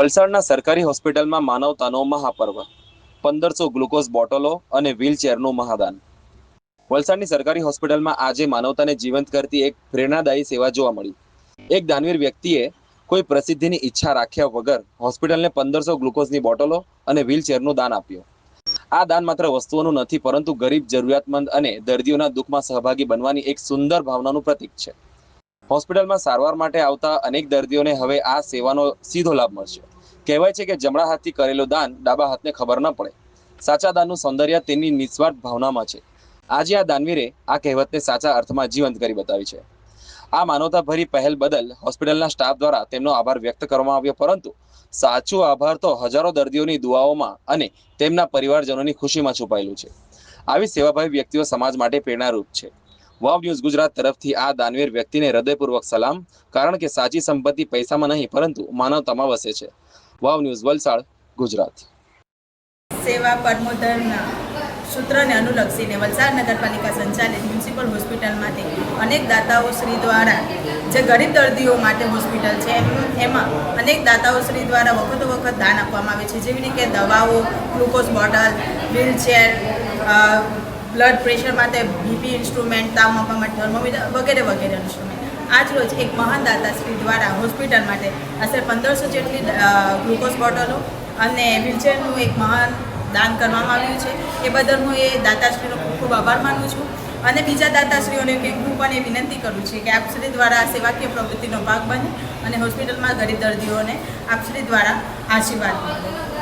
વલસાડના સરકારી હોસ્પિટલમાં માનવતાનો મહાપર્વ 1500 ગ્લુકોઝ બોટલો અને વ્હીલચેરનું મહાદાન। વલસાડની સરકારી હોસ્પિટલમાં આજે માનવતાને જીવંત કરતી એક પ્રેરણાદાયી સેવા જોવા મળી। એક દાનવીર વ્યક્તિએ કોઈ પ્રસિદ્ધિની ઈચ્છા રાખ્યા વગર હોસ્પિટલને 1500 ગ્લુકોઝની બોટલો અને વ્હીલચેરનું દાન આપ્યું। આ દાન માત્ર વસ્તુઓનું નથી, પરંતુ ગરીબ, જરૂરિયાતમંદ અને દર્દીઓના દુઃખમાં સહભાગી બનવાની એક સુંદર ભાવનાનું પ્રતીક છે। હોસ્પિટલમાં સારવાર માટે આવતા અનેક દર્દીઓને હવે આ સેવાનો સીધો લાભ મળશે। કહેવાય છે કે જમણા હાથથી કરેલું દાન ડાબા હાથને ખબર ન પડે। સાચા દાનનું સૌંદર્ય તેની નિસ્વાર્થ ભાવનામાં છે। આજે આ દાનવીરે આ કહેવતને સાચા અર્થમાં જીવંત કરી બતાવી છે। આ માનવતાભરી પહેલ બદલ હોસ્પિટલના સ્ટાફ દ્વારા તેમનો આભાર વ્યક્ત કરવામાં આવ્યો, પરંતુ સાચો આભાર તો હજારો દર્દીઓની દુઆઓમાં અને તેમના પરિવારજનોની ખુશીમાં છુપાયેલું છે। આવી સેવાભાવી વ્યક્તિઓ સમાજ માટે પ્રેરણારૂપ છે। વાવ ન્યૂઝ ગુજરાત તરફથી આ દાનવીર વ્યક્તિને હૃદયપૂર્વક સલામ, કારણ કે સાચી સંપત્તિ પૈસામાં નહીં પરંતુ માનવતામાં વસે છે। વાવ ન્યૂઝ, વલસાડ, ગુજરાત। સેવા પરમો ધર્મના સૂત્રને અનુલક્ષીને વલસાડ નગરપાલિકા સંચાલિત મ્યુનિસિપલ હોસ્પિટલમાંથી અનેક દાતાઓ શ્રી દ્વારા જે ગરીબ દર્દીઓ માટે હોસ્પિટલ છે એમાં અનેક દાતાઓ શ્રી દ્વારા વખતો વખત દાન આપવામાં આવે છે, જેવી રીતે દવાઓ, glucose bottle, wheelchair, blood pressure માટે બીપી ઇન્સ્ટ્રુમેન્ટ, તાવ માપવા માટે થર્મોમીટર વગેરે વગેરે ઇન્સ્ટ્રુમેન્ટ। આજ રોજ એક મહાન દાતાશ્રી દ્વારા હોસ્પિટલ માટે આશરે 1500 જેટલી ગ્લુકોઝ બોટલો અને વ્હીલચેરનું એક મહાન દાન કરવામાં આવ્યું છે। એ બદલ હું એ દાતાશ્રીનો ખૂબ ખૂબ આભાર માનું છું અને બીજા દાતાશ્રીઓને કે હું પણ એ વિનંતી કરું છું કે આપશ્રી દ્વારા આ સેવાકીય પ્રવૃત્તિનો ભાગ બને અને હોસ્પિટલમાં ગરીબ દર્દીઓને આપશ્રી દ્વારા આશીર્વાદ મળે।